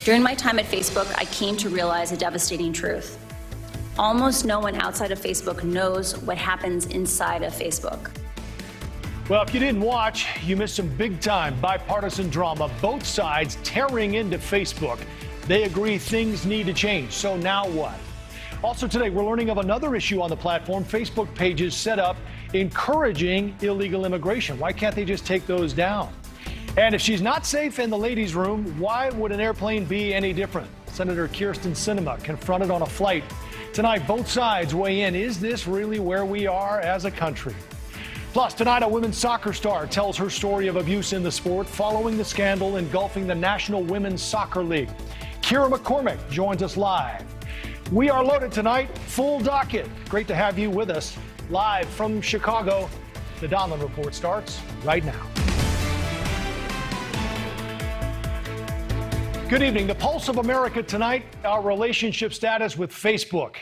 During my time at Facebook, I came to realize a devastating truth. Almost no one outside of Facebook knows what happens inside of Facebook. Well, if you didn't watch, you missed some big-time bipartisan drama, both sides tearing into Facebook. They agree things need to change, so now what? Also today, we're learning of another issue on the platform, Facebook pages set up encouraging illegal immigration. Why can't they just take those down? And if she's not safe in the ladies' room, why would an airplane be any different? Senator Kristen Sinema confronted on a flight. Tonight, both sides weigh in. Is this really where we are as a country? Plus, tonight, a women's soccer star tells her story of abuse in the sport following the scandal engulfing the National Women's Soccer League. Ciara McCormack joins us live. We are loaded tonight, full docket. Great to have you with us live from Chicago. The Donlon Report starts right now. Good evening. The pulse of America tonight, our relationship status with Facebook.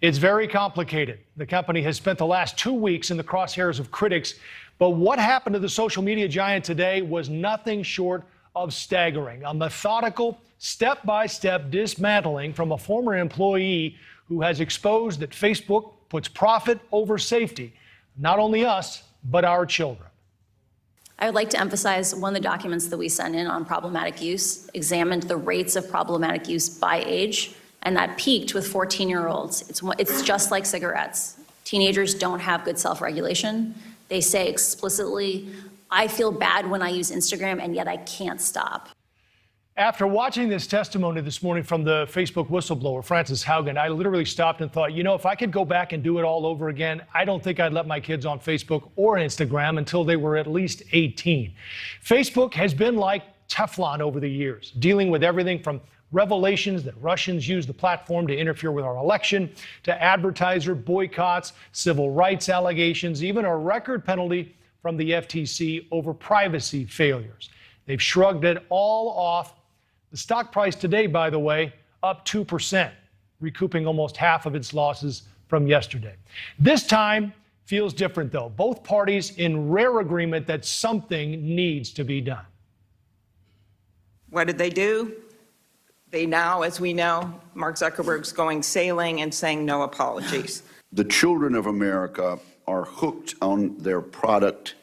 It's very complicated. The company has spent the last 2 weeks in the crosshairs of critics, but what happened to the social media giant today was nothing short of staggering. A methodical, step-by-step dismantling from a former employee who has exposed that Facebook puts profit over safety, not only us, but our children. I would like to emphasize one of the documents that we sent in on problematic use examined the rates of problematic use by age, and that peaked with 14-year-olds. It's just like cigarettes. Teenagers don't have good self-regulation. They say explicitly, I feel bad when I use Instagram, and yet I can't stop. After watching this testimony this morning from the Facebook whistleblower, Frances Haugen, I literally stopped and thought, if I could go back and do it all over again, I don't think I'd let my kids on Facebook or Instagram until they were at least 18. Facebook has been like Teflon over the years, dealing with everything from revelations that Russians used the platform to interfere with our election, to advertiser boycotts, civil rights allegations, even a record penalty from the FTC over privacy failures. They've shrugged it all off. The stock price today, by the way, up 2%, recouping almost half of its losses from yesterday. This time feels different, though. Both parties in rare agreement that something needs to be done. What did they do? They now, as we know, Mark Zuckerberg's going sailing and saying no apologies. The children of America are hooked on their product.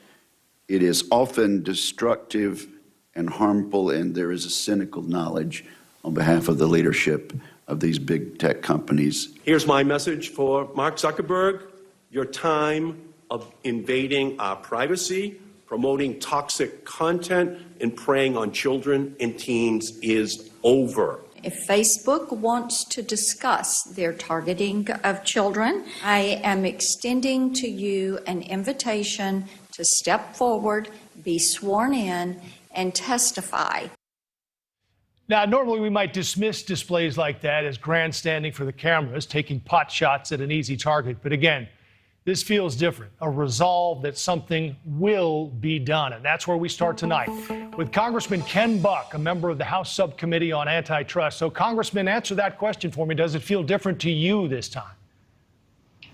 It is often destructive and harmful, and there is a cynical knowledge on behalf of the leadership of these big tech companies. Here's my message for Mark Zuckerberg. Your time of invading our privacy, promoting toxic content, and preying on children and teens is over. If Facebook wants to discuss their targeting of children, I am extending to you an invitation to step forward, be sworn in, and testify. Now, normally we might dismiss displays like that as grandstanding for the cameras, taking pot shots at an easy target. But again, this feels different, a resolve that something will be done. And that's where we start tonight with Congressman Ken Buck, a member of the House Subcommittee on Antitrust. So, Congressman, answer that question for me. Does it feel different to you this time?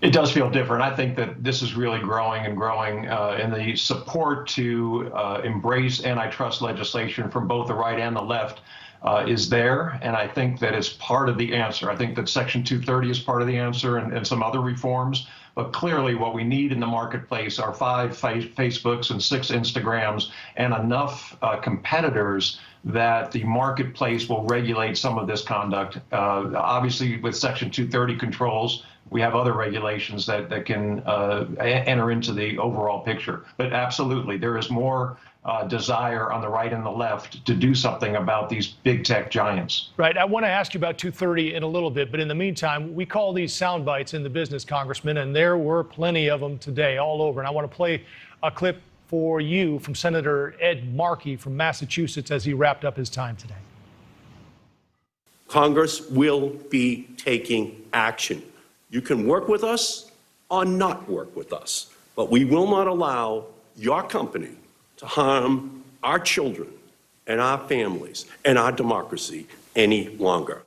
It does feel different. I think that this is really growing and growing, and the support to embrace antitrust legislation from both the right and the left is there, and I think that it's part of the answer. I think that Section 230 is part of the answer and some other reforms, but clearly what we need in the marketplace are 5 Facebooks and 6 Instagrams and enough competitors that the marketplace will regulate some of this conduct. Obviously, with Section 230 controls, we have other regulations that can enter into the overall picture. But absolutely, there is more desire on the right and the left to do something about these big tech giants. Right. I want to ask you about 230 in a little bit, but in the meantime, we call these sound bites in the business, Congressman, and there were plenty of them today all over. And I want to play a clip for you from Senator Ed Markey from Massachusetts as he wrapped up his time today. Congress will be taking action. You can work with us or not work with us, but we will not allow your company to harm our children and our families and our democracy any longer.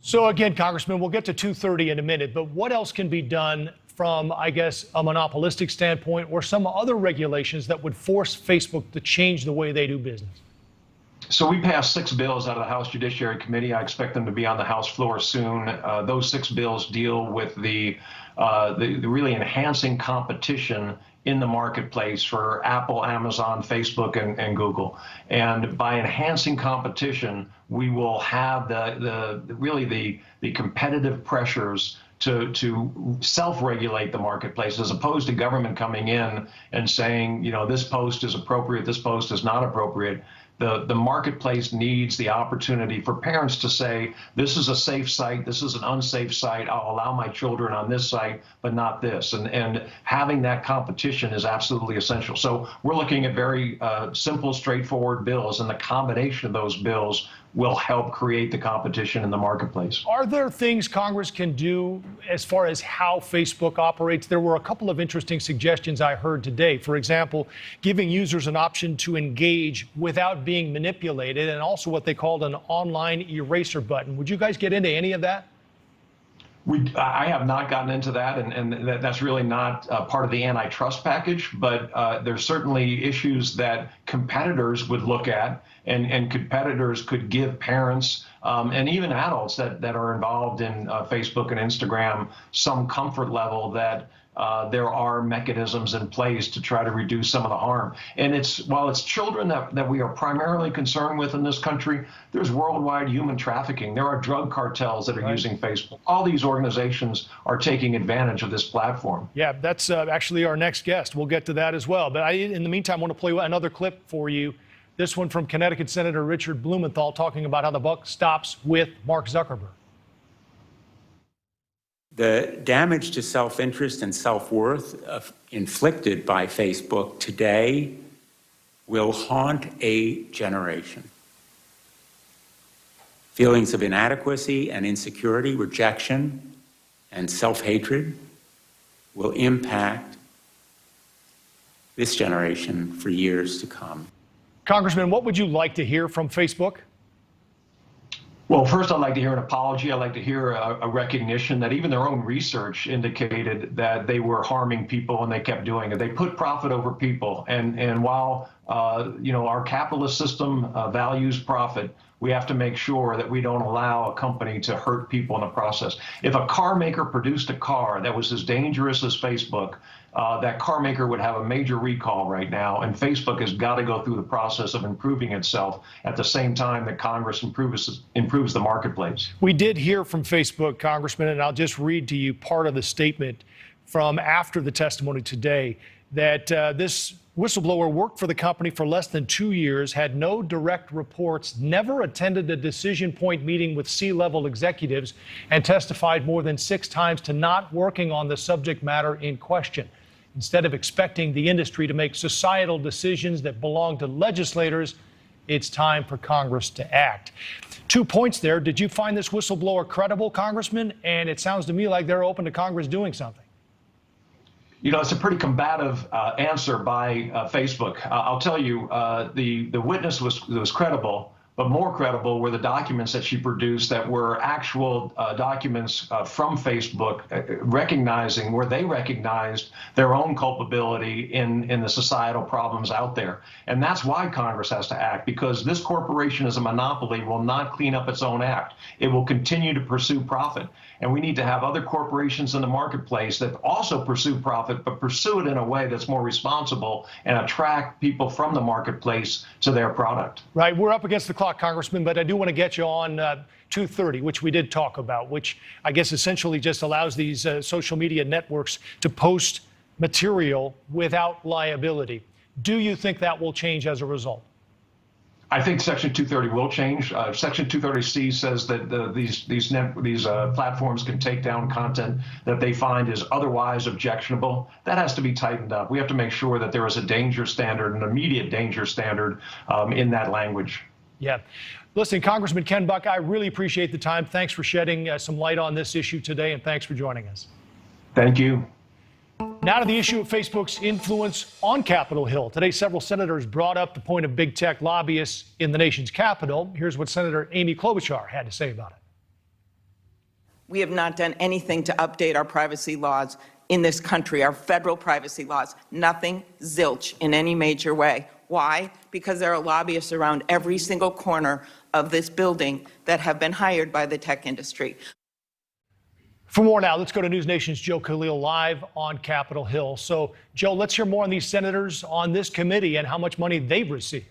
So again, Congressman, we'll get to 230 in a minute, but what else can be done from, I guess, a monopolistic standpoint or some other regulations that would force Facebook to change the way they do business? So we passed 6 bills out of the House Judiciary Committee. I expect them to be on the House floor soon. Those 6 bills deal with the really enhancing competition in the marketplace for Apple, Amazon, Facebook, and Google. And by enhancing competition, we will have the competitive pressures to self-regulate the marketplace, as opposed to government coming in and saying, you know, this post is appropriate, this post is not appropriate. The marketplace needs the opportunity for parents to say, this is a safe site, this is an unsafe site, I'll allow my children on this site, but not this. And having that competition is absolutely essential. So we're looking at very simple, straightforward bills, and the combination of those bills will help create the competition in the marketplace. Are there things Congress can do as far as how Facebook operates? There were a couple of interesting suggestions I heard today. For example, giving users an option to engage without being manipulated, and also what they called an online eraser button. Would you guys get into any of that? I have not gotten into that, and that's really not part of the antitrust package, but there's certainly issues that competitors would look at, and competitors could give parents and even adults that are involved in Facebook and Instagram some comfort level that there are mechanisms in place to try to reduce some of the harm. And while it's children that we are primarily concerned with in this country, there's worldwide human trafficking. There are drug cartels that are using Facebook. All these organizations are taking advantage of this platform. Yeah, that's actually our next guest. We'll get to that as well. But in the meantime, I want to play another clip for you. This one from Connecticut Senator Richard Blumenthal talking about how the buck stops with Mark Zuckerberg. The damage to self-interest and self-worth inflicted by Facebook today will haunt a generation. Feelings of inadequacy and insecurity, rejection, and self-hatred will impact this generation for years to come. Congressman, what would you like to hear from Facebook? Well, first, I'd like to hear an apology. I'd like to hear a recognition that even their own research indicated that they were harming people, and they kept doing it. They put profit over people. And while, our capitalist system values profit, we have to make sure that we don't allow a company to hurt people in the process. If a car maker produced a car that was as dangerous as Facebook, that car maker would have a major recall right now, and Facebook has got to go through the process of improving itself at the same time that Congress improves the marketplace. We did hear from Facebook, Congressman, and I'll just read to you part of the statement from after the testimony today, that this whistleblower worked for the company for less than 2 years, had no direct reports, never attended a decision point meeting with C-level executives, and testified more than 6 times to not working on the subject matter in question. Instead of expecting the industry to make societal decisions that belong to legislators, it's time for Congress to act. 2 points there. Did you find this whistleblower credible, Congressman? And it sounds to me like they're open to Congress doing something. You know, it's a pretty combative answer by Facebook. I'll tell you, the witness was credible, but more credible were the documents that she produced that were actual documents from Facebook recognizing where they recognized their own culpability in the societal problems out there. And that's why Congress has to act, because this corporation as a monopoly will not clean up its own act. It will continue to pursue profit. And we need to have other corporations in the marketplace that also pursue profit, but pursue it in a way that's more responsible and attract people from the marketplace to their product. Right. We're up against the clock, Congressman, but I do want to get you on 230, which we did talk about, which I guess essentially just allows these social media networks to post material without liability. Do you think that will change as a result? I think Section 230 will change. Section 230C says that these platforms can take down content that they find is otherwise objectionable. That has to be tightened up. We have to make sure that there is a danger standard, an immediate danger standard in that language. Yeah. Listen, Congressman Ken Buck, I really appreciate the time. Thanks for shedding some light on this issue today, and thanks for joining us. Thank you. Now to the issue of Facebook's influence on Capitol Hill. Today, several senators brought up the point of big tech lobbyists in the nation's capital. Here's what Senator Amy Klobuchar had to say about it. We have not done anything to update our privacy laws in this country, our federal privacy laws. Nothing, zilch, in any major way. Why? Because there are lobbyists around every single corner of this building that have been hired by the tech industry. For more now, let's go to NewsNation's Joe Khalil live on Capitol Hill. So, Joe, let's hear more on these senators on this committee and how much money they've received.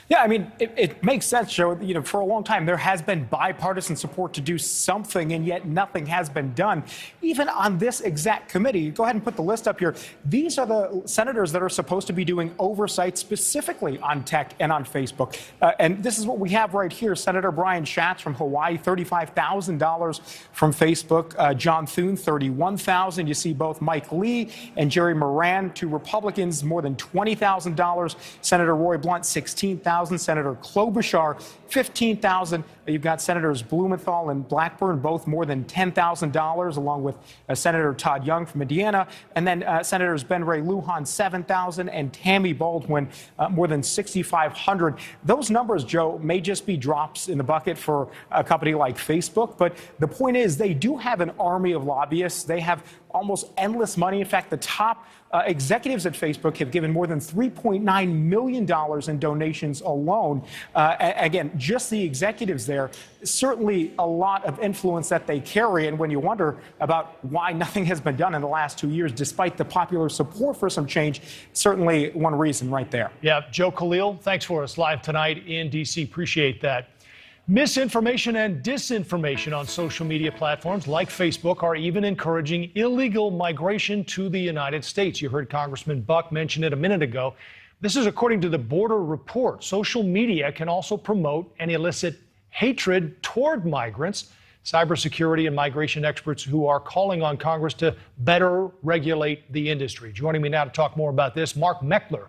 Yeah, I mean, it makes sense, Joe. You know, for a long time, there has been bipartisan support to do something, and yet nothing has been done. Even on this exact committee, go ahead and put the list up here. These are the senators that are supposed to be doing oversight specifically on tech and on Facebook. And this is what we have right here. Senator Brian Schatz from Hawaii, $35,000 from Facebook. John Thune, $31,000. You see both Mike Lee and Jerry Moran, two Republicans, more than $20,000. Senator Roy Blunt, $16,000. Senator Klobuchar, $15,000. You've got Senators Blumenthal and Blackburn, both more than $10,000, along with Senator Todd Young from Indiana. And then Senators Ben Ray Lujan, $7,000, and Tammy Baldwin, more than $6,500. Those numbers, Joe, may just be drops in the bucket for a company like Facebook. But the point is, they do have an army of lobbyists. They have almost endless money. In fact, the top executives at Facebook have given more than $3.9 million in donations alone. Again, just the executives there, certainly a lot of influence that they carry. And when you wonder about why nothing has been done in the last 2 years, despite the popular support for some change, certainly one reason right there. Yeah, Joe Khalil, thanks for us live tonight in D.C. Appreciate that. Misinformation and disinformation on social media platforms like Facebook are even encouraging illegal migration to the United States. You heard Congressman Buck mention it a minute ago. This is according to the Border Report. Social media can also promote and elicit hatred toward migrants. Cybersecurity and migration experts who are calling on Congress to better regulate the industry. Joining me now to talk more about this, Mark Meckler.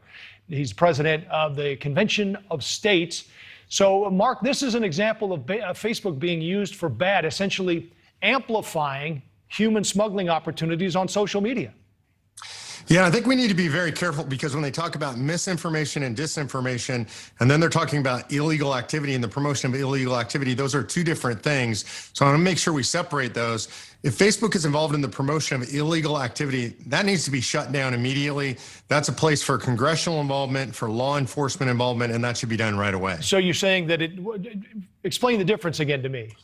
He's president of the Convention of States. So, Mark, this is an example of Facebook being used for bad, essentially amplifying human smuggling opportunities on social media. Yeah, I think we need to be very careful because when they talk about misinformation and disinformation, and then they're talking about illegal activity and the promotion of illegal activity, those are two different things. So I want to make sure we separate those. If Facebook is involved in the promotion of illegal activity, that needs to be shut down immediately. That's a place for congressional involvement, for law enforcement involvement, and that should be done right away. So you're saying that explain the difference again to me.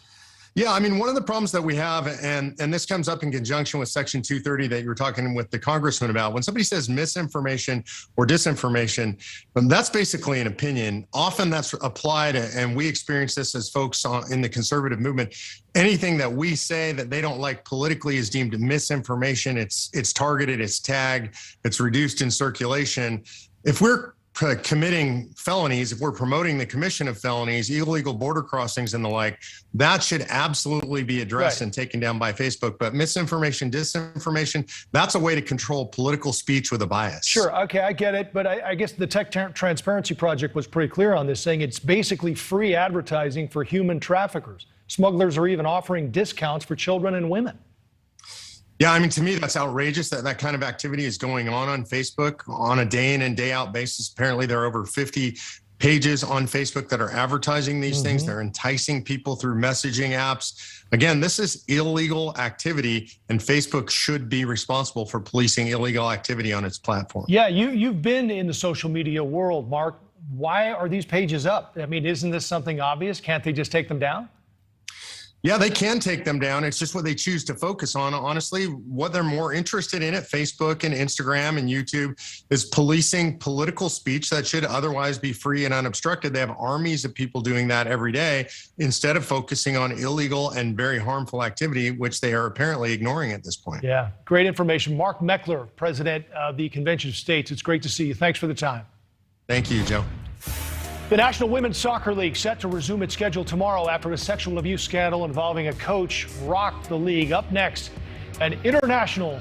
Yeah, I mean, one of the problems that we have, and this comes up in conjunction with Section 230 that you were talking with the congressman about, when somebody says misinformation or disinformation, that's basically an opinion. Often that's applied, and we experience this as folks in the conservative movement. Anything that we say that they don't like politically is deemed misinformation. It's targeted, it's tagged, it's reduced in circulation. If we're committing felonies, if we're promoting the commission of felonies, illegal border crossings and the like, that should absolutely be addressed and taken down by Facebook. But misinformation, disinformation, that's a way to control political speech with a bias. Sure, okay, I get it. But I guess the Tech Transparency Project was pretty clear on this, saying it's basically free advertising for human traffickers. Smugglers are even offering discounts for children and women. Yeah, I mean, to me, that's outrageous that that kind of activity is going on Facebook on a day in and day out basis. Apparently, there are over 50 pages on Facebook that are advertising these things. They're enticing people through messaging apps. Again, this is illegal activity, and Facebook should be responsible for policing illegal activity on its platform. Yeah, you've been in the social media world, Mark. Why are these pages up? I mean, isn't this something obvious? Can't they just take them down? Yeah, they can take them down. It's just what they choose to focus on. Honestly, what they're more interested in at Facebook and Instagram and YouTube is policing political speech that should otherwise be free and unobstructed. They have armies of people doing that every day instead of focusing on illegal and very harmful activity, which they are apparently ignoring at this point. Yeah, great information. Mark Meckler, president of the Convention of States. It's great to see you. Thanks for the time. Thank you, Joe. The National Women's Soccer League set to resume its schedule tomorrow after a sexual abuse scandal involving a coach rocked the league. Up next, an international.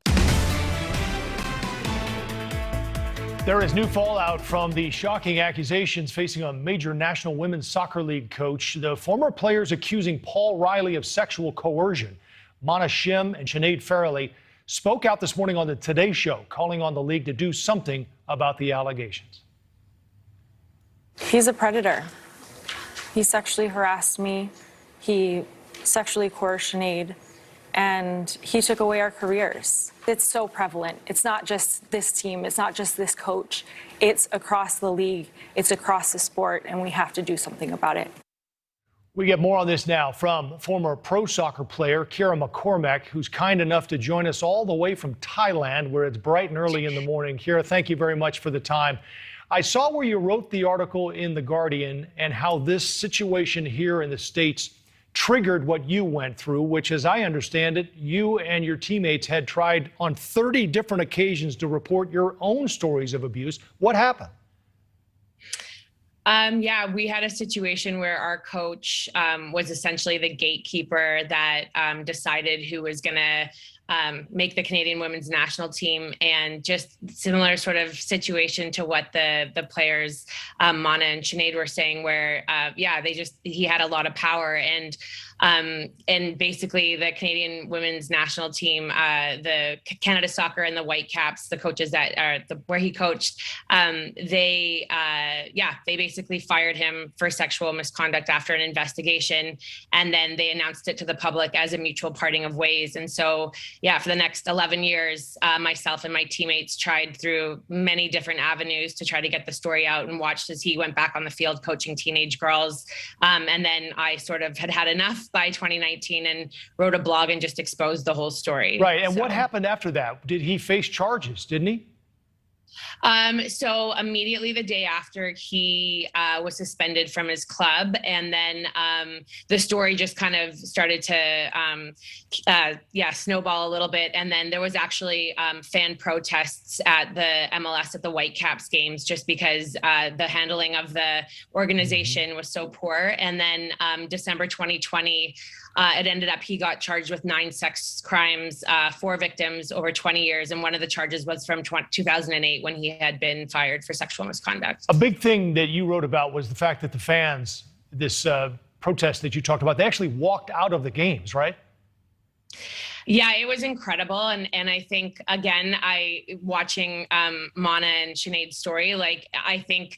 There is new fallout from the shocking accusations facing a major National Women's Soccer League coach. The former players accusing Paul Riley of sexual coercion. Mana Shim and Sinead Farrelly spoke out this morning on the Today Show, calling on the league to do something about the allegations. He's a predator. He sexually harassed me. He sexually coerced Sinead. and he took away our careers. It's so prevalent. It's not just this team. It's not just this coach. It's across the league. It's across the sport, and we have to do something about it. We get more on this now from former pro soccer player Ciara McCormack, who's kind enough to join us all the way from Thailand, where it's bright and early in the morning. Ciara, thank you very much for the time. I saw where you wrote the article in The Guardian and how this situation here in the States triggered what you went through, which, as I understand it, you and your teammates had tried on 30 different occasions to report your own stories of abuse. What happened? Yeah, we had a situation where our coach was essentially the gatekeeper that decided who was going to make the Canadian women's national team, and just similar sort of situation to what the players, Mana and Sinead, were saying, where, he had a lot of power. And basically the Canadian women's national team, the Canada Soccer and the Whitecaps, the coaches that are where he coached, they basically fired him for sexual misconduct after an investigation. And then they announced it to the public as a mutual parting of ways. And so, for the next 11 years, myself and my teammates tried through many different avenues to try to get the story out, and watched as he went back on the field coaching teenage girls. And then I sort of had enough by 2019 and wrote a blog and just exposed the whole story. Right. And what happened after that? Did he face charges, didn't he? So immediately the day after, he was suspended from his club, and then the story just kind of started to snowball a little bit. And then there was actually fan protests at the MLS at the Whitecaps games, just because the handling of the organization was so poor. And then December 2020, it ended up he got charged with 9 sex crimes, 4 victims over 20 years. And one of the charges was from 2008, when he had been fired for sexual misconduct. A big thing that you wrote about was the fact that the fans, this protest that you talked about, they actually walked out of the games, right? Yeah, it was incredible. And I think, again, watching Mana and Sinead's story, I think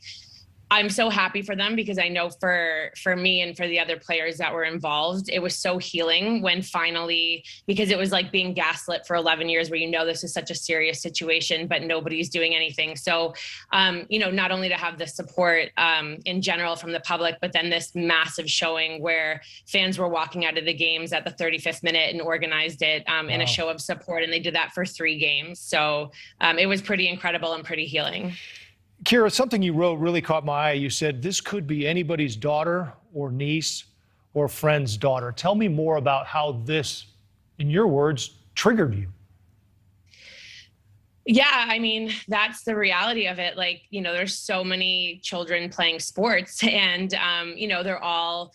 I'm so happy for them, because I know for me and for the other players that were involved, it was so healing when finally, because it was like being gaslit for 11 years, where this is such a serious situation, but nobody's doing anything. So, not only to have the support in general from the public, but then this massive showing where fans were walking out of the games at the 35th minute and organized it in a show of support. And they did that for 3 games. So it was pretty incredible and pretty healing. Ciara, something you wrote really caught my eye. You said this could be anybody's daughter or niece or friend's daughter. Tell me more about how this, in your words, triggered you. Yeah, I mean, that's the reality of it. There's so many children playing sports, and, they're all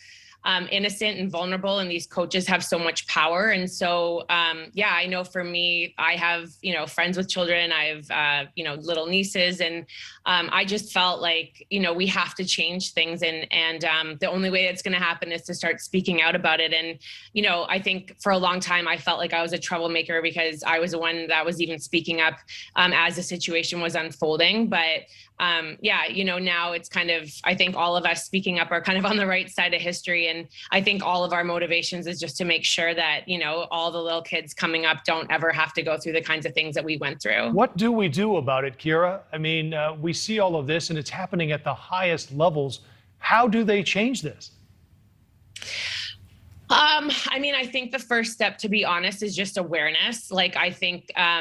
innocent and vulnerable, and these coaches have so much power. And so, I know for me, I have, friends with children, I have, little nieces, and I just felt like, we have to change things. And the only way it's going to happen is to start speaking out about it. And, I think for a long time, I felt like I was a troublemaker, because I was the one that was even speaking up as the situation was unfolding. But now it's kind of, I think all of us speaking up are kind of on the right side of history. And I think all of our motivations is just to make sure that, all the little kids coming up don't ever have to go through the kinds of things that we went through. What do we do about it, Ciara? I mean, we see all of this, and it's happening at the highest levels. How do they change this? I think the first step, to be honest, is just awareness. I think, I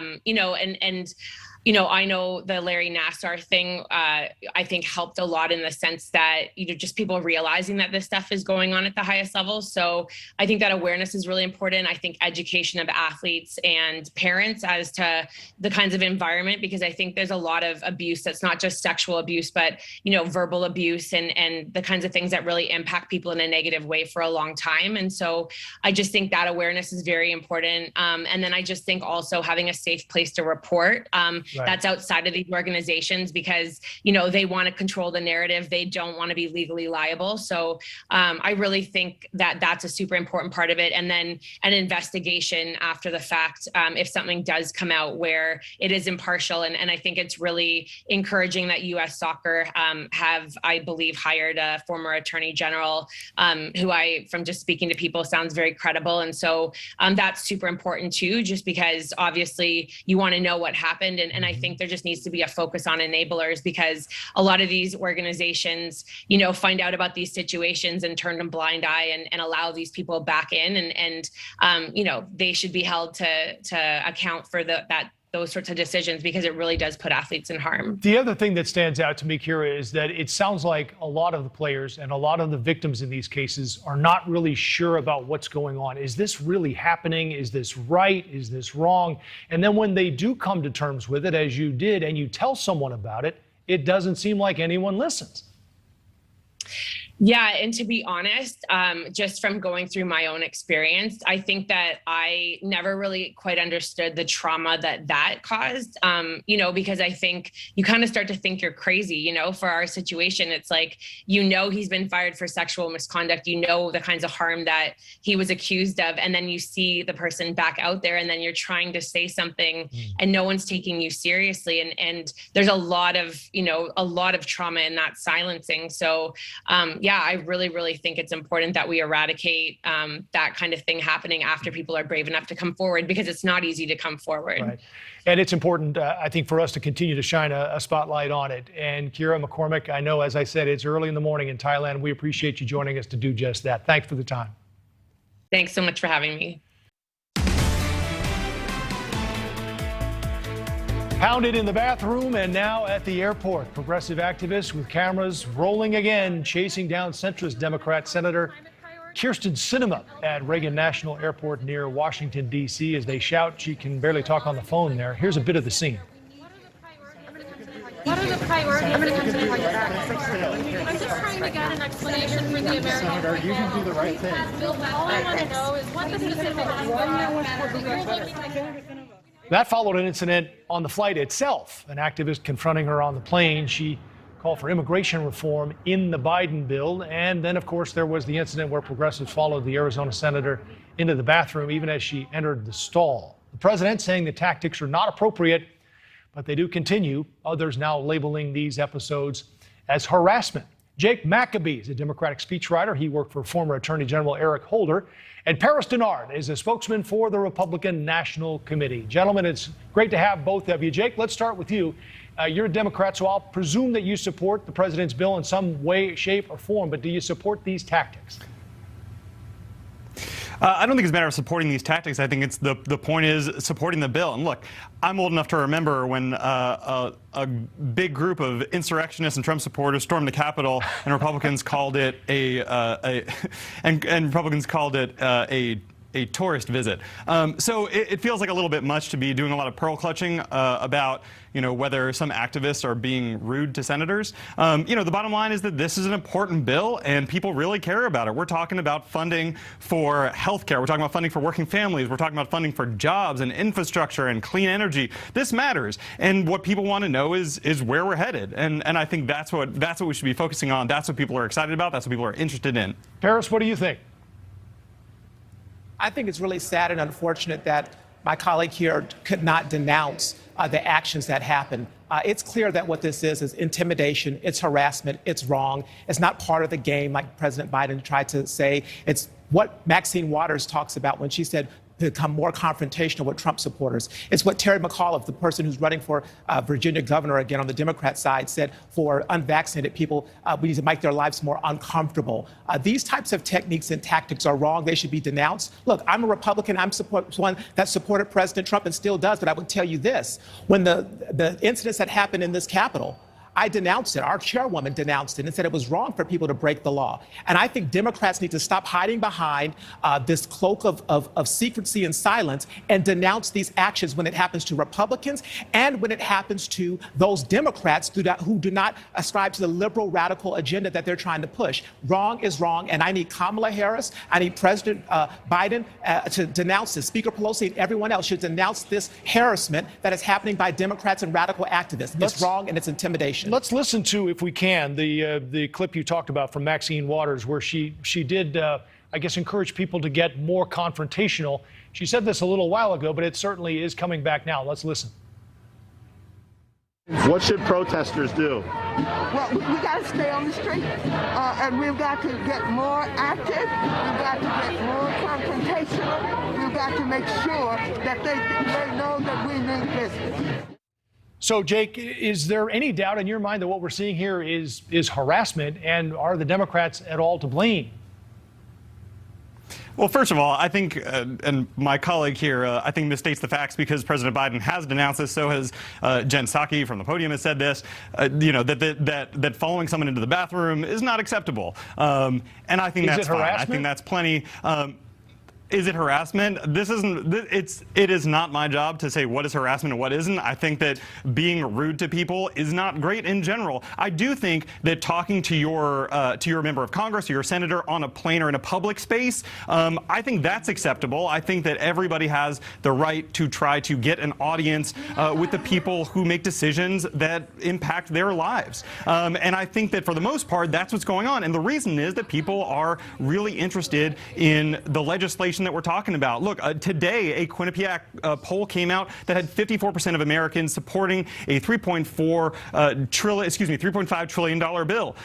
know the Larry Nassar thing, I think helped a lot in the sense that, just people realizing that this stuff is going on at the highest level. So I think that awareness is really important. I think education of athletes and parents as to the kinds of environment, because I think there's a lot of abuse that's not just sexual abuse, but, verbal abuse and the kinds of things that really impact people in a negative way for a long time. And so I just think that awareness is very important. And then I just think also having a safe place to report. that's outside of these organizations because, you know, they want to control the narrative. They don't want to be legally liable. So I really think that that's a super important part of it. And then an investigation after the fact, if something does come out where it is impartial. And I think it's really encouraging that U.S. Soccer have, I believe, hired a former attorney general who from just speaking to people, sounds very credible. And so that's super important too, just because obviously you want to know what happened. And I think there just needs to be a focus on enablers because a lot of these organizations, you know, find out about these situations and turn a blind eye and allow these people back in. And you know, they should be held to account for those sorts of decisions because it really does put athletes in harm. The other thing that stands out to me, Ciara, is that it sounds like a lot of the players and a lot of the victims in these cases are not really sure about what's going on. Is this really happening? Is this right? Is this wrong? And then when they do come to terms with it, as you did, and you tell someone about it, it doesn't seem like anyone listens. Yeah, and to be honest, just from going through my own experience, I think that I never really quite understood the trauma that caused, you know, because I think you kind of start to think you're crazy, you know, for our situation. It's like, you know, he's been fired for sexual misconduct, you know, the kinds of harm that he was accused of. And then you see the person back out there and then you're trying to say something and no one's taking you seriously. And there's a lot of trauma in that silencing. So, yeah, I really, really think it's important that we eradicate that kind of thing happening after people are brave enough to come forward because it's not easy to come forward. Right. And it's important, I think, for us to continue to shine a spotlight on it. And Ciara McCormack, I know, as I said, it's early in the morning in Thailand. We appreciate you joining us to do just that. Thanks for the time. Thanks so much for having me. Pounded in the bathroom and now at the airport. Progressive activists with cameras rolling again, chasing down centrist Democrat Senator Kristen Sinema at Reagan National Airport near Washington, D.C. as they shout. She can barely talk on the phone there. Here's a bit of the scene. What are the priorities when it comes to your back? I'm just trying to get an explanation for the American Senator, you can do the right thing. All I want to know is what the specific That followed an incident on the flight itself. An activist confronting her on the plane. She called for immigration reform in the Biden bill. And then, of course, there was the incident where progressives followed the Arizona senator into the bathroom even as she entered the stall. The president saying the tactics are not appropriate, but they do continue. Others now labeling these episodes as harassment. Jake MacCoby is a Democratic speechwriter. He worked for former Attorney General Eric Holder. And Paris Dennard is a spokesman for the Republican National Committee. Gentlemen, it's great to have both of you. Jake, let's start with you. You're a Democrat, so I'll presume that you support the president's bill in some way, shape, or form. But do you support these tactics? I don't think it's a matter of supporting these tactics. I think it's the point is supporting the bill. And look, I'm old enough to remember when a big group of insurrectionists and Trump supporters stormed the Capitol, and Republicans called it a tourist visit. So it feels like a little bit much to be doing a lot of pearl clutching about, you know, whether some activists are being rude to senators. You know, the bottom line is that this is an important bill and people really care about it. We're talking about funding for healthcare. We're talking about funding for working families. We're talking about funding for jobs and infrastructure and clean energy. This matters. And what people want to know is where we're headed. And I think that's what we should be focusing on. That's what people are excited about. That's what people are interested in. Paris, what do you think? I think it's really sad and unfortunate that my colleague here could not denounce the actions that happened. It's clear that what this is intimidation, it's harassment, it's wrong. It's not part of the game like President Biden tried to say. It's what Maxine Waters talks about when she said become more confrontational with Trump supporters. It's what Terry McAuliffe, the person who's running for Virginia governor again on the Democrat side, said for unvaccinated people, we need to make their lives more uncomfortable. These types of techniques and tactics are wrong. They should be denounced. Look, I'm a Republican. I'm one that supported President Trump and still does, but I would tell you this. When the incidents that happened in this Capitol, I denounced it. Our chairwoman denounced it and said it was wrong for people to break the law. And I think Democrats need to stop hiding behind this cloak of secrecy and silence and denounce these actions when it happens to Republicans and when it happens to those Democrats who do not ascribe to the liberal radical agenda that they're trying to push. Wrong is wrong, and I need Kamala Harris, I need President Biden to denounce this. Speaker Pelosi and everyone else should denounce this harassment that is happening by Democrats and radical activists. It's wrong and it's intimidation. Let's listen to, if we can, the clip you talked about from Maxine Waters, where she did, I guess, encourage people to get more confrontational. She said this a little while ago, but it certainly is coming back now. Let's listen. What should protesters do? Well, we got to stay on the street, and we've got to get more active. We've got to get more confrontational. We've got to make sure that they know that we mean business. So, Jake, is there any doubt in your mind that what we're seeing here is harassment, and are the Democrats at all to blame? Well, first of all, I think, and my colleague here, I think misstates the facts because President Biden has denounced this. So has Jen Psaki from the podium has said this. That following someone into the bathroom is not acceptable, and I think that's fine. I think that's plenty. Is it harassment? It is not my job to say what is harassment and what isn't. I think that being rude to people is not great in general. I do think that talking to your member of Congress or your senator on a plane or in a public space, I think that's acceptable. I think that everybody has the right to try to get an audience with the people who make decisions that impact their lives. And I think that for the most part, that's what's going on. And the reason is that people are really interested in the legislation that we're talking about. Look, today a Quinnipiac poll came out that had 54% of Americans supporting a $3.5 trillion bill.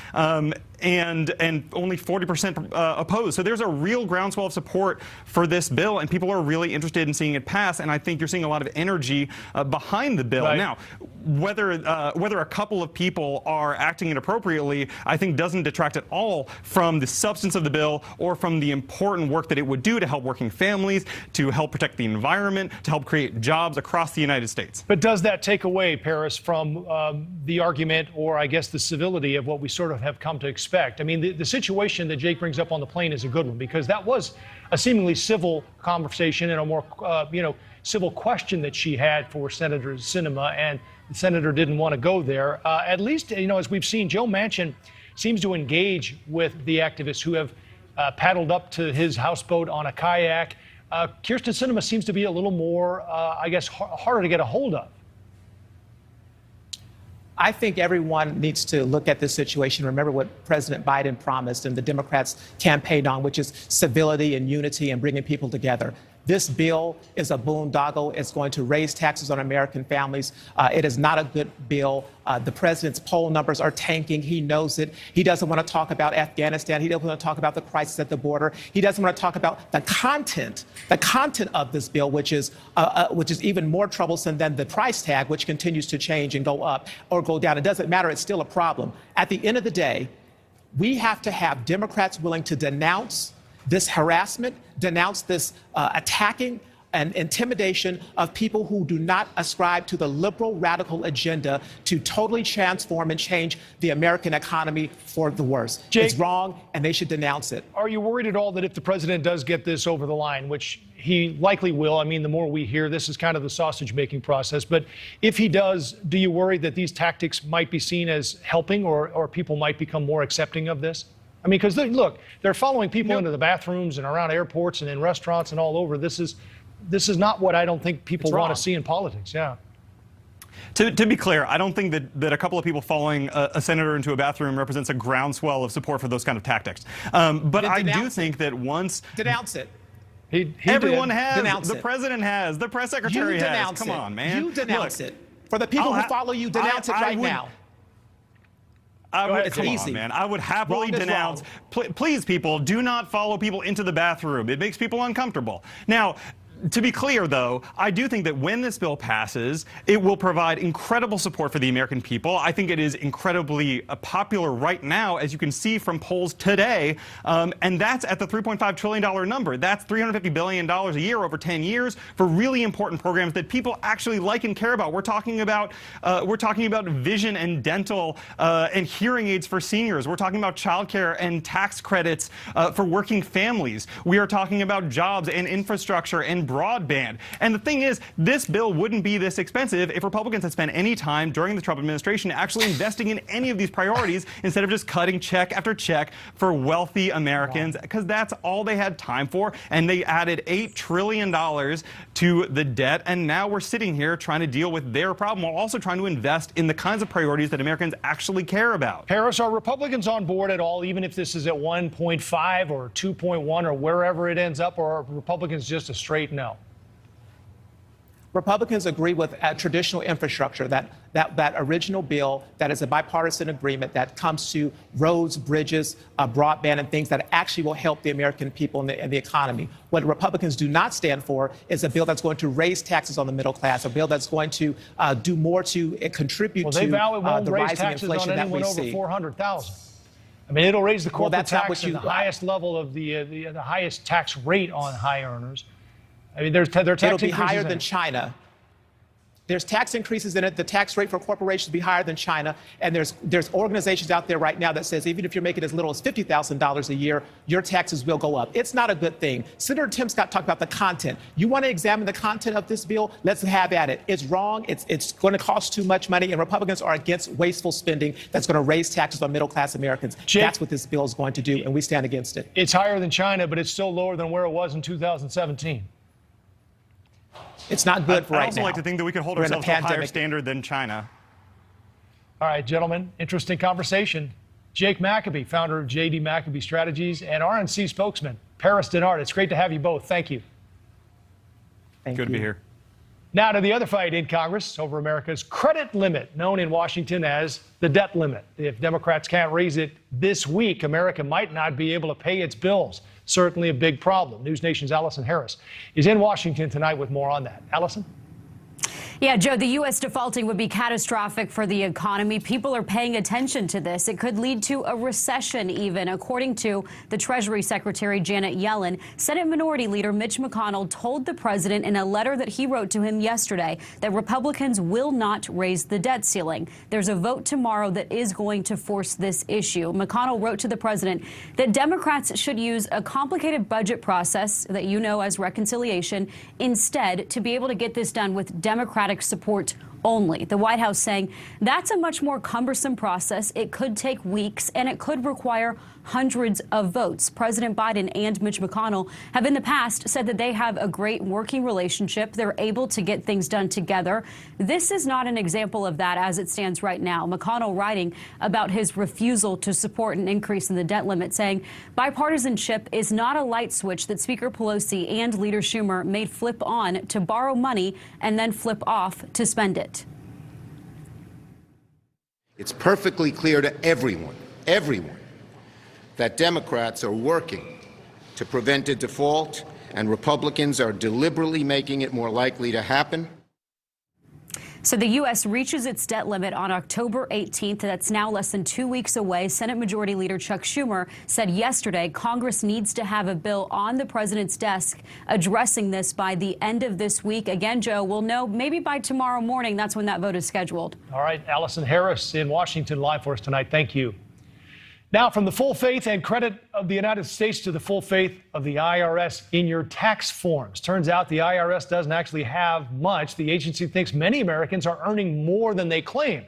And only 40% opposed. So there's a real groundswell of support for this bill, and people are really interested in seeing it pass. And I think you're seeing a lot of energy behind the bill. Right. Now, whether a couple of people are acting inappropriately, I think doesn't detract at all from the substance of the bill or from the important work that it would do to help working families, to help protect the environment, to help create jobs across the United States. But does that take away, Paris, from the argument, or I guess the civility of what we sort of have come to expect? I mean, the situation that Jake brings up on the plane is a good one, because that was a seemingly civil conversation and a more, civil question that she had for Senator Sinema, and the senator didn't want to go there. At least, as we've seen, Joe Manchin seems to engage with the activists who have paddled up to his houseboat on a kayak. Kristen Sinema seems to be a little more, harder to get a hold of. I think everyone needs to look at this situation, remember what President Biden promised and the Democrats campaigned on, which is civility and unity and bringing people together. This bill is a boondoggle. It's going to raise taxes on American families. It is not a good bill. The president's poll numbers are tanking. He knows it. He doesn't want to talk about Afghanistan. He doesn't want to talk about the crisis at the border. He doesn't want to talk about the content of this bill, which is even more troublesome than the price tag, which continues to change and go up or go down. It doesn't matter. It's still a problem. At the end of the day, we have to have Democrats willing to denounce this harassment, denounce this attacking and intimidation of people who do not ascribe to the liberal radical agenda to totally transform and change the American economy for the worse. Jake, it's wrong, and they should denounce it. Are you worried at all that if the president does get this over the line, which he likely will, I mean, the more we hear, this is kind of the sausage-making process, but if he does, do you worry that these tactics might be seen as helping, or people might become more accepting of this? I mean, because look, they're following people into the bathrooms and around airports and in restaurants and all over. This is not what I don't think people want to see in politics. Yeah. To be clear, I don't think that a couple of people following a senator into a bathroom represents a groundswell of support for those kind of tactics. But I do think that once denounce it. Everyone has. Denounce the president has. The press secretary has. Come on, man. You denounce it. For the people who follow you, denounce it right now. Come on, man. I would happily denounce. Please, people, do not follow people into the bathroom. It makes people uncomfortable. Now, To be clear, though, I do think that when this bill passes, it will provide incredible support for the American people. I think it is incredibly popular right now, as you can see from polls today, and that's at the $3.5 trillion number. That's $350 billion a year over 10 years for really important programs that people actually like and care about. We're talking about vision and dental and hearing aids for seniors. We're talking about childcare and tax credits for working families. We are talking about jobs and infrastructure and broadband. And the thing is, this bill wouldn't be this expensive if Republicans had spent any time during the Trump administration actually investing in any of these priorities instead of just cutting check after check for wealthy Americans, because that's all they had time for. And they added $8 trillion to the debt. And now we're sitting here trying to deal with their problem while also trying to invest in the kinds of priorities that Americans actually care about. Paris, are Republicans on board at all, even if this is at 1.5 or 2.1 or wherever it ends up, or are Republicans just a straight no? Republicans agree with traditional infrastructure, that original bill that is a bipartisan agreement that comes to roads, bridges, broadband, and things that actually will help the American people and the economy. What Republicans do not stand for is a bill that's going to raise taxes on the middle class, a bill that's going to do more to contribute to the rising inflation that we see. Over 400,000. I mean, it'll raise the corporate tax to the highest level of the highest tax rate on high earners. I mean, it'll be higher than China. There's tax increases in it. The tax rate for corporations will be higher than China. And there's organizations out there right now that says even if you're making as little as $50,000 a year, your taxes will go up. It's not a good thing. Senator Tim Scott talked about the content. You want to examine the content of this bill? Let's have at it. It's wrong. It's going to cost too much money. And Republicans are against wasteful spending that's going to raise taxes on middle-class Americans. That's what this bill is going to do, and we stand against it. It's higher than China, but it's still lower than where it was in 2017. It's not good for right now. I'd also like to think that we could hold ourselves to a higher standard than China. All right, gentlemen, interesting conversation. Jake MacCoby, founder of J.D. MacCoby Strategies, and RNC spokesman Paris Dennard. It's great to have you both. Thank you. Thank you. Good to be here. Now to the other fight in Congress over America's credit limit, known in Washington as the debt limit. If Democrats can't raise it this week, America might not be able to pay its bills. Certainly a big problem. NewsNation's Allison Harris is in Washington tonight with more on that. Allison? Yeah, Joe, the U.S. defaulting would be catastrophic for the economy. People are paying attention to this. It could lead to a recession even. According to the Treasury Secretary Janet Yellen, Senate Minority Leader Mitch McConnell told the president in a letter that he wrote to him yesterday that Republicans will not raise the debt ceiling. There's a vote tomorrow that is going to force this issue. McConnell wrote to the president that Democrats should use a complicated budget process that you know as reconciliation instead to be able to get this done with Democratic support only. The White House saying that's a much more cumbersome process. It could take weeks and it could require hundreds of votes. President Biden and Mitch McConnell have in the past said that they have a great working relationship. They're able to get things done together. This is not an example of that as it stands right now. McConnell writing about his refusal to support an increase in the debt limit, saying bipartisanship is not a light switch that Speaker Pelosi and Leader Schumer made flip on to borrow money and then flip off to spend it. It's perfectly clear to everyone, that Democrats are working to prevent a default, and Republicans are deliberately making it more likely to happen. So the U.S. reaches its debt limit on October 18th. That's now less than 2 weeks away. Senate Majority Leader Chuck Schumer said yesterday Congress needs to have a bill on the president's desk addressing this by the end of this week. Again, Joe, we'll know maybe by tomorrow morning. That's when that vote is scheduled. All right, Allison Harris in Washington live for us tonight. Thank you. Now, from the full faith and credit of the United States to the full faith of the IRS in your tax forms. Turns out the IRS doesn't actually have much. The agency thinks many Americans are earning more than they claim.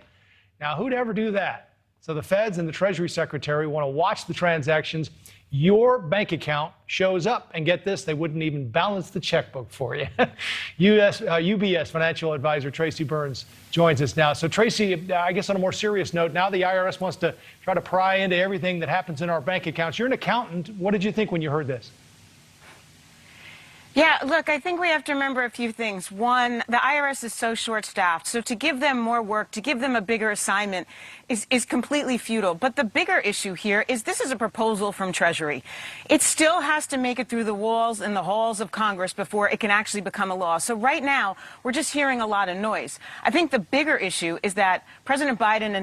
Now, who'd ever do that? So the feds and the Treasury Secretary want to watch the transactions. Your bank account shows up, and get this, they wouldn't even balance the checkbook for you. UBS financial advisor Tracy Byrnes joins us now. So Tracy, I guess on a more serious note, now the IRS wants to try to pry into everything that happens in our bank accounts. You're an accountant. What did you think when you heard this? Yeah, look, I think we have to remember a few things. One, the IRS is so short-staffed, so to give them more work, to give them a bigger assignment is completely futile. But the bigger issue here is this is a proposal from Treasury. It still has to make it through the walls and the halls of Congress before it can actually become a law. So right now, we're just hearing a lot of noise. I think the bigger issue is that President Biden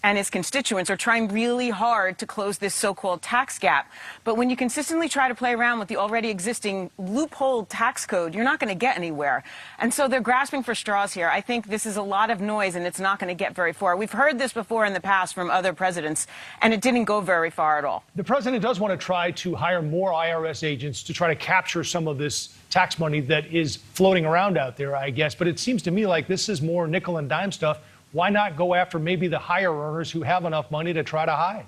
and his constituents are trying really hard to close this so-called tax gap. But when you consistently try to play around with the already existing loophole tax code, you're not going to get anywhere. And so they're grasping for straws here. I think this is a lot of noise, and it's not going to get very far. We've heard this before in the past from other presidents, and it didn't go very far at all. The president does want to try to hire more IRS agents to try to capture some of this tax money that is floating around out there, I guess. But it seems to me like this is more nickel and dime stuff. Why not go after maybe the higher earners who have enough money to try to hide?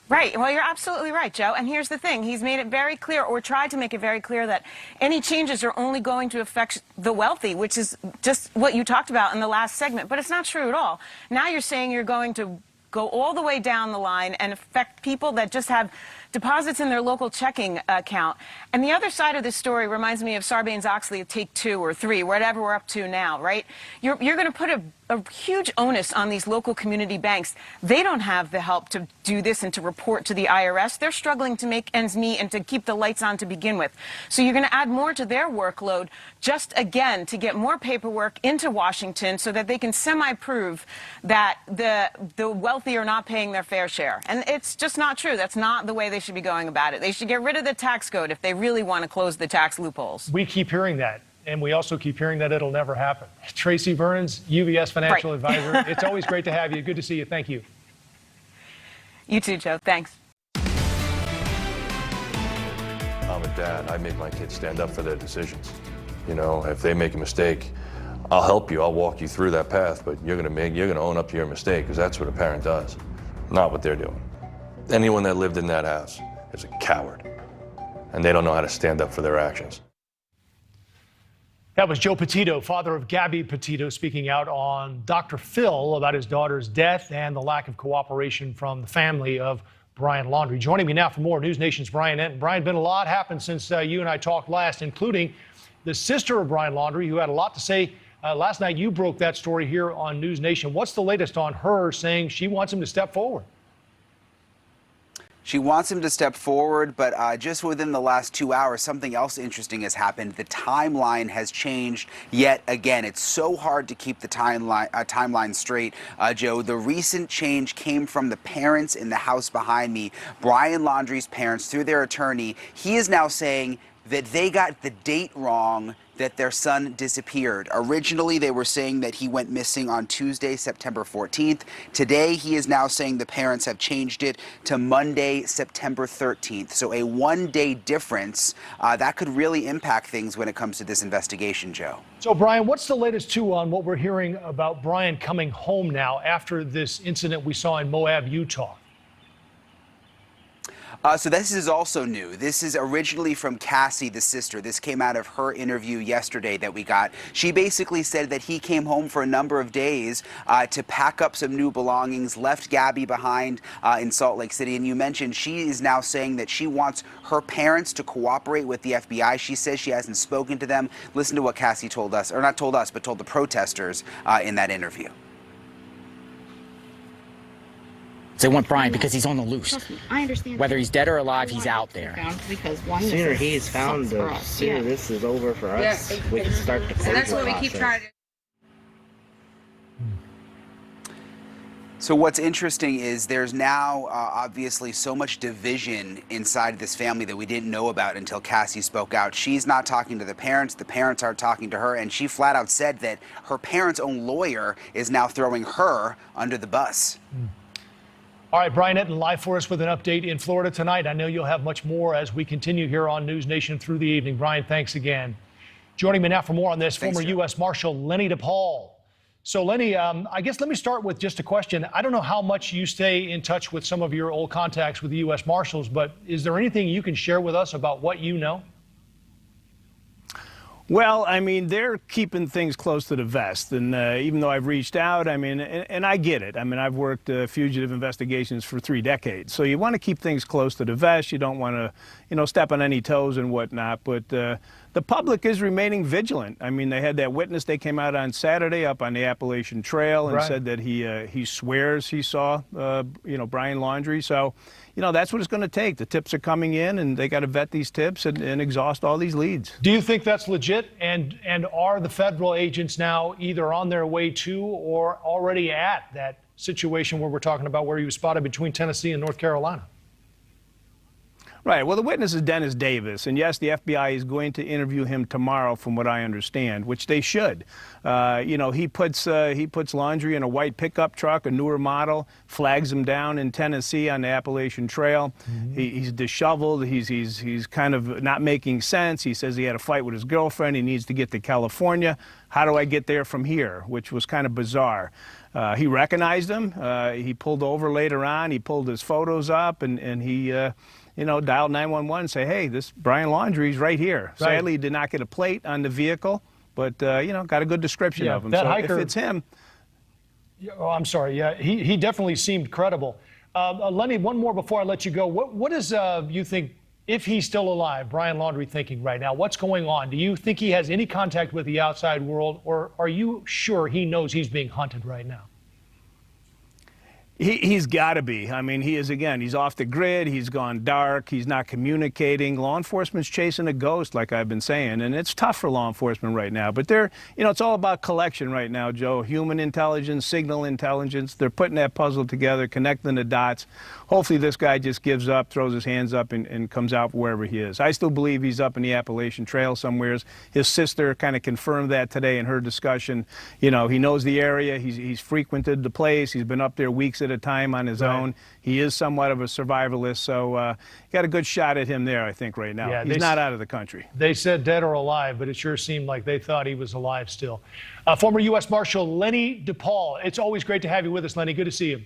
Right. Well, you're absolutely right, Joe. And here's the thing. He's made it very clear, or tried to make it very clear, that any changes are only going to affect the wealthy, which is just what you talked about in the last segment. But it's not true at all. Now you're saying you're going to go all the way down the line and affect people that just have deposits in their local checking account. And the other side of this story reminds me of Sarbanes-Oxley at Take 2 or 3, whatever we're up to now, right? You're going to put a huge onus on these local community banks. They don't have the help to do this and to report to the IRS. They're struggling to make ends meet and to keep the lights on to begin with. So you're going to add more to their workload just, again, to get more paperwork into Washington so that they can semi-prove that the wealthy are not paying their fair share. And it's just not true. That's not the way they should be going about it. They should get rid of the tax code if they really want to close the tax loopholes. We keep hearing that. And we also keep hearing that it'll never happen. Tracy Byrnes, UBS financial advisor. It's always great to have you. Good to see you. Thank you. You too, Joe. Thanks. I'm a dad. I make my kids stand up for their decisions. You know, if they make a mistake, I'll help you. I'll walk you through that path, but you're gonna own up to your mistake, because that's what a parent does, not what they're doing. Anyone that lived in that house is a coward, and they don't know how to stand up for their actions. That was Joe Petito, father of Gabby Petito, speaking out on Dr. Phil about his daughter's death and the lack of cooperation from the family of Brian Laundrie. Joining me now for more, News Nation's Brian Enton. Brian, been a lot happened since you and I talked last, including the sister of Brian Laundrie, who had a lot to say. Last night, you broke that story here on News Nation. What's the latest on her saying she wants him to step forward? She wants him to step forward, but just within the last 2 hours, something else interesting has happened. The timeline has changed yet again. It's so hard to keep the timeline straight, Joe. The recent change came from the parents in the house behind me, Brian Laundrie's parents, through their attorney. He is now saying that they got the date wrong that their son disappeared. Originally, they were saying that he went missing on Tuesday, September 14th. Today, he is now saying the parents have changed it to Monday, September 13th. So a one-day difference that could really impact things when it comes to this investigation, Joe. So, Brian, what's the latest, too, on what we're hearing about Brian coming home now after this incident we saw in Moab, Utah? So this is also new. This is originally from Cassie, the sister. This came out of her interview yesterday that we got. She basically said that he came home for a number of days to pack up some new belongings, left Gabby behind in Salt Lake City. And you mentioned she is now saying that she wants her parents to cooperate with the FBI. She says she hasn't spoken to them. Listen to what Cassie told us, or not told us, but told the protesters in that interview. They want Brian because he's on the loose. Trust me, I understand. Whether he's dead or alive, he's out there. Because one, the sooner he's found, the sooner this is over for us. Yeah. We can start the closure that's what we process. keep trying to. So what's interesting is there's now obviously so much division inside this family that we didn't know about until Cassie spoke out. She's not talking to the parents aren't talking to her, and she flat out said that her parents' own lawyer is now throwing her under the bus. All right, Brian Enton live for us with an update in Florida tonight. I know you'll have much more as we continue here on News Nation through the evening. Brian, thanks again. Joining me now for more on this, former U.S. Marshal Lenny DePaul. So, Lenny, I guess let me start with just a question. I don't know how much you stay in touch with some of your old contacts with the U.S. Marshals, but is there anything you can share with us about what you know? Well, I mean, they're keeping things close to the vest. And even though I've reached out, I mean, and I get it. I mean, I've worked fugitive investigations for 3 decades. So you want to keep things close to the vest. You don't want to, you know, step on any toes and whatnot. But the public is remaining vigilant. I mean, they had that witness. They came out on Saturday up on the Appalachian Trail and said that he swears he saw, you know, Brian Laundrie. So, you know, that's what it's going to take. The tips are coming in, and they got to vet these tips and exhaust all these leads. Do you think that's legit? And are the federal agents now either on their way to or already at that situation where we're talking about where he was spotted between Tennessee and North Carolina? Right. Well, the witness is Dennis Davis, and yes, the FBI is going to interview him tomorrow, from what I understand, which they should. You know, he puts Laundrie in a white pickup truck, a newer model, flags him down in Tennessee on the Appalachian Trail. He's disheveled. He's kind of not making sense. He says he had a fight with his girlfriend. He needs to get to California. How do I get there from here? Which was kind of bizarre. He recognized him. He pulled over later on. He pulled his photos up, and he you know, dialed 911 and say, hey, this Brian Laundrie's right here. Right. Sadly, he did not get a plate on the vehicle, but, you know, got a good description of him. That so hiker, if it's him. Oh, I'm sorry. Yeah, he definitely seemed credible. Lenny, one more before I let you go. What is, you think, if he's still alive, Brian Laundrie thinking right now? What's going on? Do you think he has any contact with the outside world, or are you sure he knows he's being hunted right now? He's got to be. I mean, he is, again, he's off the grid. He's gone dark. He's not communicating. Law enforcement's chasing a ghost, like I've been saying, and it's tough for law enforcement right now. But they're, you know, it's all about collection right now, Joe. Human intelligence, signal intelligence. They're putting that puzzle together, connecting the dots. Hopefully this guy just gives up, throws his hands up, and comes out wherever he is. I still believe he's up in the Appalachian Trail somewheres. His sister kind of confirmed that today in her discussion. You know, he knows the area. He's frequented the place. He's been up there weeks at a time on his own. He is somewhat of a survivalist, so got a good shot at him there, I think, right now. Yeah, he's not out of the country. They said dead or alive, but it sure seemed like they thought he was alive still. Former U.S. Marshal Lenny DePaul. It's always great to have you with us, Lenny. Good to see you.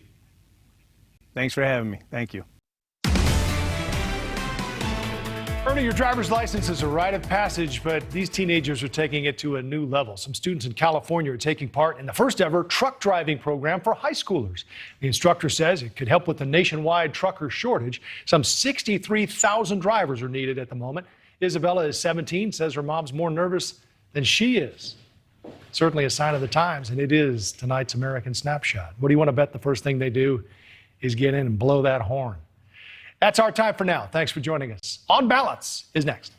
Thanks for having me. Thank you. Earning your driver's license is a rite of passage, but these teenagers are taking it to a new level. Some students in California are taking part in the first ever truck driving program for high schoolers. The instructor says it could help with the nationwide trucker shortage. Some 63,000 drivers are needed at the moment. Isabella is 17, says her mom's more nervous than she is. Certainly a sign of the times, and it is tonight's American Snapshot. What do you want to bet the first thing they do is get in and blow that horn? That's our time for now. Thanks for joining us. On Balance is next.